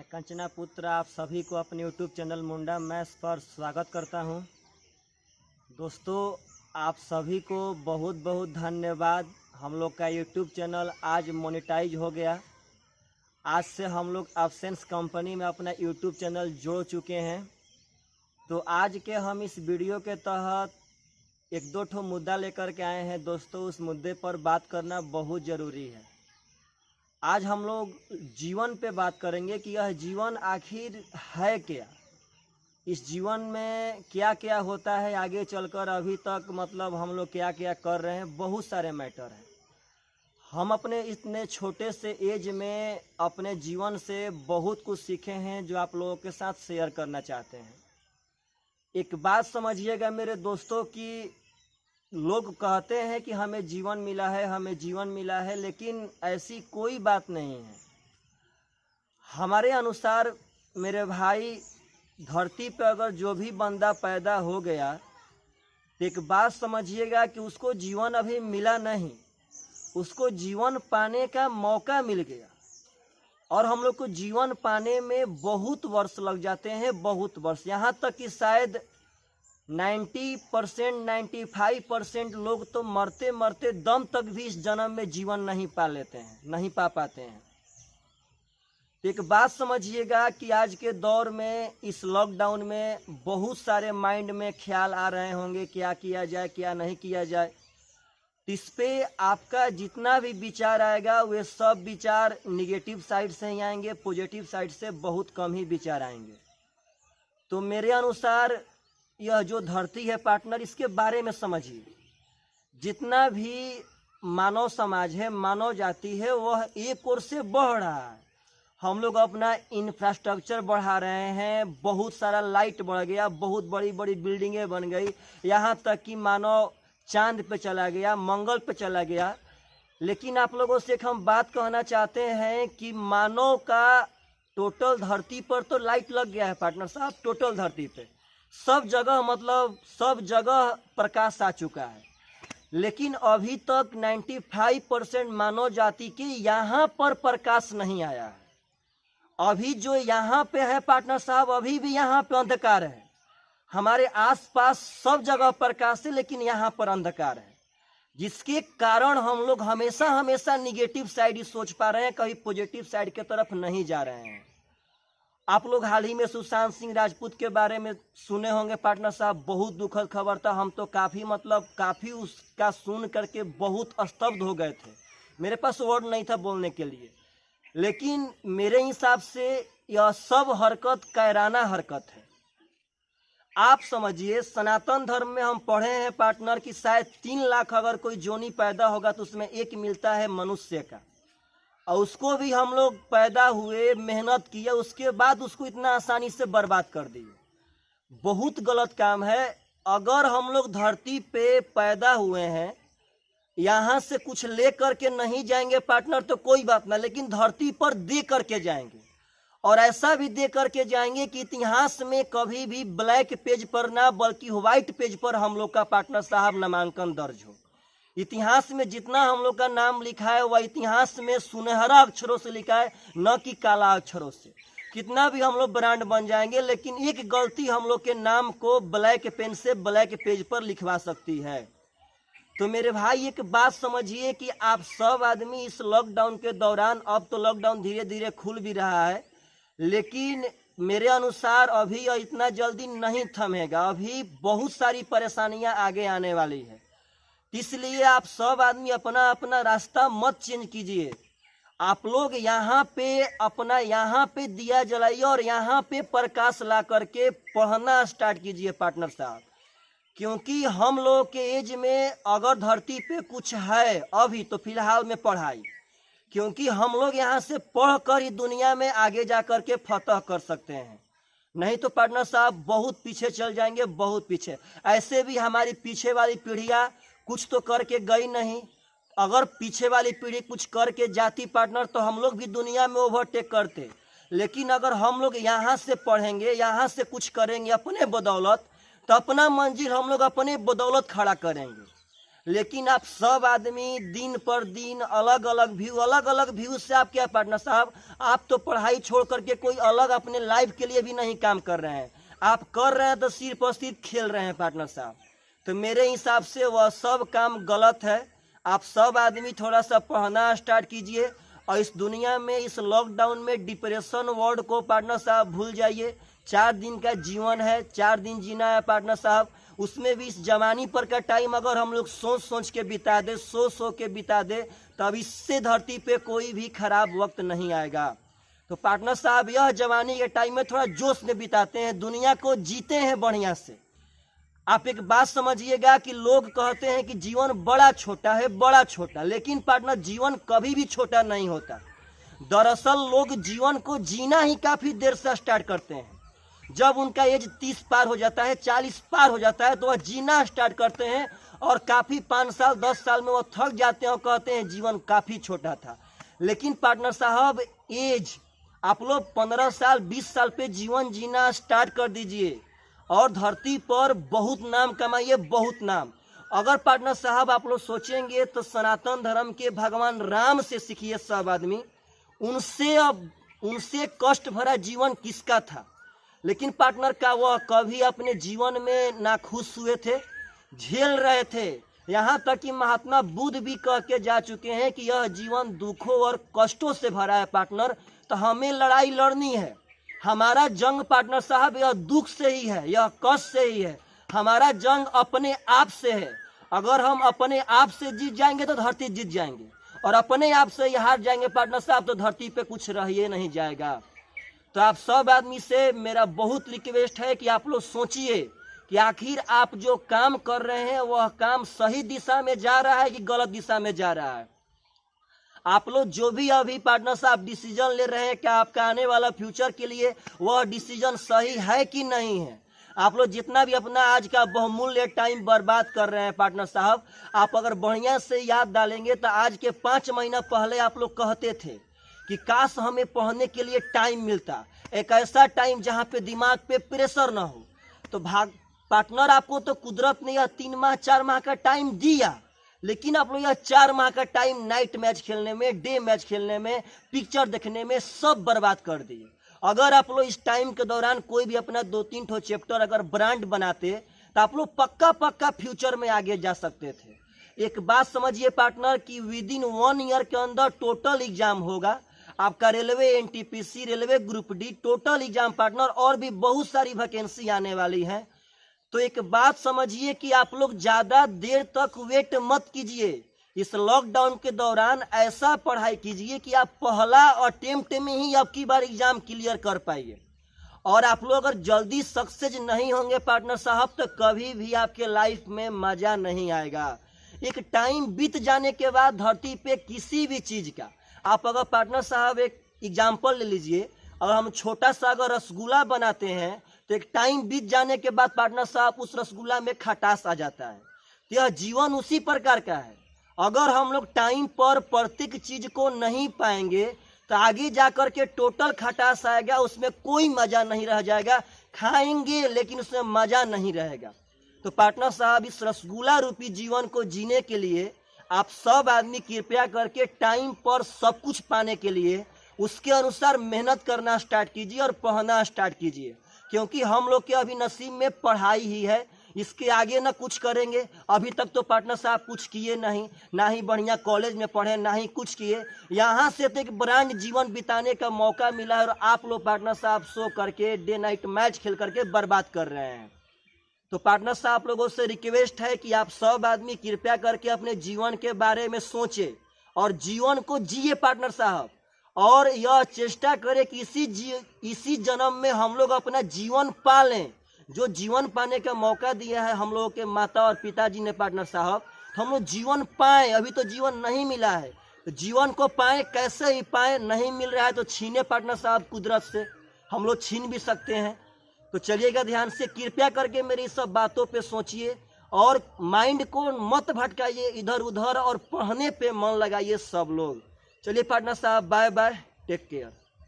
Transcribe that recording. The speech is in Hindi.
मैं कंचना पुत्र आप सभी को अपने यूट्यूब चैनल मुंडा मैथ्स पर स्वागत करता हूं। दोस्तों, आप सभी को बहुत बहुत धन्यवाद। हम लोग का यूट्यूब चैनल आज मोनेटाइज हो गया। आज से हम लोग एब्सेंस कंपनी में अपना यूट्यूब चैनल जोड़ चुके हैं। तो आज के हम इस वीडियो के तहत एक दो ठो मुद्दा लेकर के आए हैं। दोस्तों, उस मुद्दे पर बात करना बहुत ज़रूरी है। आज हम लोग जीवन पे बात करेंगे कि यह जीवन आखिर है क्या, इस जीवन में क्या क्या होता है, आगे चलकर अभी तक मतलब हम लोग क्या क्या कर रहे हैं। बहुत सारे मैटर हैं। हम अपने इतने छोटे से एज में अपने जीवन से बहुत कुछ सीखे हैं जो आप लोगों के साथ शेयर करना चाहते हैं। एक बात समझिएगा मेरे दोस्तों कि लोग कहते हैं कि हमें जीवन मिला है, हमें जीवन मिला है, लेकिन ऐसी कोई बात नहीं है। हमारे अनुसार मेरे भाई, धरती पर अगर जो भी बंदा पैदा हो गया तो एक बात समझिएगा कि उसको जीवन अभी मिला नहीं, उसको जीवन पाने का मौका मिल गया। और हम लोग को जीवन पाने में बहुत वर्ष लग जाते हैं, बहुत वर्ष। यहाँ तक कि शायद 90% 95% लोग तो मरते मरते दम तक भी इस जन्म में जीवन नहीं पा लेते हैं, नहीं पा पाते हैं। तो एक बात समझिएगा कि आज के दौर में इस लॉकडाउन में बहुत सारे माइंड में ख्याल आ रहे होंगे, क्या किया जाए क्या नहीं किया जाए। इस पे आपका जितना भी विचार आएगा वे सब विचार निगेटिव साइड से ही आएंगे, पॉजिटिव साइड से बहुत कम ही विचार आएंगे। तो मेरे अनुसार यह जो धरती है पार्टनर, इसके बारे में समझिए। जितना भी मानव समाज है, मानव जाति है, वह एक ओर से बढ़ रहा है। हम लोग अपना इंफ्रास्ट्रक्चर बढ़ा रहे हैं, बहुत सारा लाइट बढ़ गया, बहुत बड़ी बड़ी बिल्डिंगें बन गई, यहाँ तक कि मानव चांद पे चला गया, मंगल पे चला गया। लेकिन आप लोगों से एक हम बात कहना चाहते हैं कि मानव का टोटल धरती पर तो लाइट लग गया है पार्टनर साहब। टोटल धरती पे सब जगह मतलब सब जगह प्रकाश आ चुका है, लेकिन अभी तक 95% मानव जाति के यहाँ पर प्रकाश नहीं आया है। अभी जो यहाँ पे है पार्टनर साहब, अभी भी यहाँ पे अंधकार है। हमारे आसपास सब जगह प्रकाश है, लेकिन यहाँ पर अंधकार है, जिसके कारण हम लोग हमेशा हमेशा निगेटिव साइड ही सोच पा रहे हैं, कभी पॉजिटिव साइड की तरफ नहीं जा रहे हैं। आप लोग हाल ही में सुशांत सिंह राजपूत के बारे में सुने होंगे पार्टनर साहब। बहुत दुखद खबर था। हम तो काफ़ी उसका सुन करके बहुत स्तब्ध हो गए थे। मेरे पास वर्ड नहीं था बोलने के लिए। लेकिन मेरे हिसाब से यह सब हरकत कायराना हरकत है। आप समझिए, सनातन धर्म में हम पढ़े हैं पार्टनर कि शायद 3 लाख अगर कोई जोनी पैदा होगा तो उसमें एक मिलता है मनुष्य का, और उसको भी हम लोग पैदा हुए, मेहनत किए, उसके बाद उसको इतना आसानी से बर्बाद कर दिए। बहुत गलत काम है। अगर हम लोग धरती पे पैदा हुए हैं, यहाँ से कुछ ले करके नहीं जाएंगे पार्टनर तो कोई बात ना, लेकिन धरती पर दे करके जाएंगे। और ऐसा भी दे करके जाएंगे कि इतिहास में कभी भी ब्लैक पेज पर ना बल्कि व्हाइट पेज पर हम लोग का पार्टनर साहब नामांकन दर्ज हो। इतिहास में जितना हम लोग का नाम लिखा है वह इतिहास में सुनहरा अक्षरों से लिखा है, न कि काला अक्षरों से। कितना भी हम लोग ब्रांड बन जाएंगे, लेकिन एक गलती हम लोग के नाम को ब्लैक पेन से ब्लैक पेज पर लिखवा सकती है। तो मेरे भाई एक बात समझिए कि आप सब आदमी इस लॉकडाउन के दौरान, अब तो लॉकडाउन धीरे धीरे खुल भी रहा है, लेकिन मेरे अनुसार अभी इतना जल्दी नहीं थमेगा। अभी बहुत सारी परेशानियां आगे आने वाली है। इसलिए आप सब आदमी अपना अपना रास्ता मत चेंज कीजिए। आप लोग यहाँ पे दिया जलाइए और यहाँ पे प्रकाश ला करके पढ़ना स्टार्ट कीजिए पार्टनर साहब। क्योंकि हम लोग के एज में अगर धरती पे कुछ है अभी तो फिलहाल में पढ़ाई, क्योंकि हम लोग यहाँ से पढ़ कर ही दुनिया में आगे जा कर के फतह कर सकते हैं। नहीं तो पार्टनर साहब बहुत पीछे चल जाएंगे, बहुत पीछे। ऐसे भी हमारी पीछे वाली पीढ़ियाँ कुछ तो करके गई नहीं। अगर पीछे वाली पीढ़ी कुछ करके जाती पार्टनर तो हम लोग भी दुनिया में ओवरटेक करते। लेकिन अगर हम लोग यहाँ से पढ़ेंगे, यहाँ से कुछ करेंगे अपने बदौलत, तो अपना मंजिल हम लोग अपने बदौलत खड़ा करेंगे। लेकिन आप सब आदमी दिन पर दिन अलग अलग व्यू से आप क्या पार्टनर साहब, आप तो पढ़ाई छोड़ करके कोई अलग अपने लाइफ के लिए भी नहीं काम कर रहे हैं। आप कर रहे हैं तो सिर्फ और सिर्फ खेल रहे हैं पार्टनर साहब। तो मेरे हिसाब से वह सब काम गलत है। आप सब आदमी थोड़ा सा पढ़ना स्टार्ट कीजिए और इस दुनिया में, इस लॉकडाउन में डिप्रेशन वर्ड को पार्टनर साहब भूल जाइए। 4 दिन का जीवन है, 4 दिन जीना है पार्टनर साहब। उसमें भी इस जवानी पर का टाइम अगर हम लोग सोच के बिता दे, सोच के बिता दे, तब इससे धरती पे कोई भी खराब वक्त नहीं आएगा। तो पार्टनर साहब यह जवानी के टाइम में थोड़ा जोश में बिताते हैं, दुनिया को जीते हैं बढ़िया से। आप एक बात समझिएगा कि लोग कहते हैं कि जीवन बड़ा छोटा है, बड़ा छोटा, लेकिन पार्टनर जीवन कभी भी छोटा नहीं होता। दरअसल लोग जीवन को जीना ही काफी देर से स्टार्ट करते हैं। जब उनका एज 30 पार हो जाता है, 40 पार हो जाता है, तो वह जीना स्टार्ट करते हैं और काफी 5 साल 10 साल में वह थक जाते हैं और कहते हैं जीवन काफी छोटा था। लेकिन पार्टनर साहब एज आप लोग 15 साल 20 साल पे जीवन जीना स्टार्ट कर दीजिए और धरती पर बहुत नाम कमाइए, बहुत नाम। अगर पार्टनर साहब आप लोग सोचेंगे तो सनातन धर्म के भगवान राम से सीखिए सब आदमी। उनसे कष्ट भरा जीवन किसका था, लेकिन पार्टनर का वह कभी अपने जीवन में ना खुश हुए थे, झेल रहे थे। यहाँ तक कि महात्मा बुद्ध भी कह के जा चुके हैं कि यह जीवन दुखों और कष्टों से भरा है पार्टनर, तो हमें लड़ाई लड़नी है। हमारा जंग पार्टनर साहब यह दुख से ही है, यह कष्ट से ही है। हमारा जंग अपने आप से है। अगर हम अपने आप से जीत जाएंगे तो धरती जीत जाएंगे, और अपने आप से ही हार जाएंगे पार्टनर साहब तो धरती पे कुछ रह ही नहीं जाएगा। तो आप सब आदमी से मेरा बहुत रिक्वेस्ट है कि आप लोग सोचिए कि आखिर आप जो काम कर रहे हैं वह काम सही दिशा में जा रहा है कि गलत दिशा में जा रहा है। आप लोग जो भी अभी पार्टनर साहब डिसीजन ले रहे हैं, क्या आपका आने वाला फ्यूचर के लिए वह डिसीजन सही है कि नहीं है। आप लोग जितना भी अपना आज का बहुमूल्य टाइम बर्बाद कर रहे हैं पार्टनर साहब, आप अगर बढ़िया से याद डालेंगे तो आज के 5 महीना पहले आप लोग कहते थे कि काश हमें पढ़ने के लिए टाइम मिलता, एक ऐसा टाइम जहाँ पे दिमाग पे प्रेशर ना हो। तो पार्टनर आपको तो कुदरत ने यह 3 माह 4 माह का टाइम दिया, लेकिन आप लोग यह 4 माह का टाइम नाइट मैच खेलने में, डे मैच खेलने में, पिक्चर देखने में सब बर्बाद कर दिए। अगर आप लोग इस टाइम के दौरान कोई भी अपना 2-3 ठो चैप्टर अगर ब्रांड बनाते तो आप लोग पक्का फ्यूचर में आगे जा सकते थे। एक बात समझिए पार्टनर कि विदिन 1 ईयर के अंदर टोटल एग्जाम होगा आपका, railway, NTPC, railway group D, total exam partner, और भी बहुत सारी वैकेंसी आने वाली है। तो एक बात समझिए कि आप लोग ज्यादा देर तक वेट मत कीजिए। इस लॉकडाउन के दौरान ऐसा पढ़ाई कीजिए कि आप पहला अटेम्प्ट में ही आपकी बार एग्जाम क्लियर कर पाइए। और आप लोग अगर जल्दी सक्सेस नहीं होंगे पार्टनर साहब तो कभी भी आपके लाइफ में मजा नहीं आएगा। एक टाइम बीत जाने के बाद धरती पे किसी भी चीज का, आप अगर पार्टनर साहब एक एग्जाम्पल ले लीजिए, अगर हम छोटा सा अगर रसगुल्ला बनाते हैं तो एक टाइम बीत जाने के बाद पार्टनर साहब उस रसगुल्ला में खटास आ जाता है। तो यह जीवन उसी प्रकार का है। अगर हम लोग टाइम पर प्रत्येक चीज को नहीं पाएंगे तो आगे जाकर के टोटल खटास आएगा, उसमें कोई मजा नहीं रह जाएगा। खाएंगे लेकिन उसमें मजा नहीं रहेगा। तो पार्टनर साहब इस रसगुल्ला रूपी जीवन को जीने के लिए आप सब आदमी कृपया करके टाइम पर सब कुछ पाने के लिए उसके अनुसार मेहनत करना स्टार्ट कीजिए और पढ़ना स्टार्ट कीजिए, क्योंकि हम लोग के अभी नसीब में पढ़ाई ही है। इसके आगे ना कुछ करेंगे। अभी तक तो पार्टनर साहब कुछ किए नहीं, ना ही बढ़िया कॉलेज में पढ़े, ना ही कुछ किए। यहाँ से तो एक ब्रांड जीवन बिताने का मौका मिला है और आप लोग पार्टनर साहब सो करके डे नाइट मैच खेल करके बर्बाद कर रहे हैं। तो पार्टनर साहब आप लोगों से रिक्वेस्ट है कि आप सब आदमी कृपया करके अपने जीवन के बारे में सोचे और जीवन को जिए पार्टनर साहब, और यह चेष्टा करें कि इसी जन्म में हम लोग अपना जीवन पालें। जो जीवन पाने का मौका दिया है हम लोगों के माता और पिताजी ने पार्टनर साहब, तो हम लोग जीवन पाएं। अभी तो जीवन नहीं मिला है, तो जीवन को पाएं, कैसे ही पाएं। नहीं मिल रहा है तो छीने पार्टनर साहब, कुदरत से हम लोग छीन भी सकते हैं। तो चलिएगा ध्यान से, कृपया करके मेरी सब बातों पे सोचिए और माइंड को मत भटकाइए इधर उधर, और पढ़ने पे मन लगाइए सब लोग। चलिए पार्टनर साहब, बाय बाय, टेक केयर।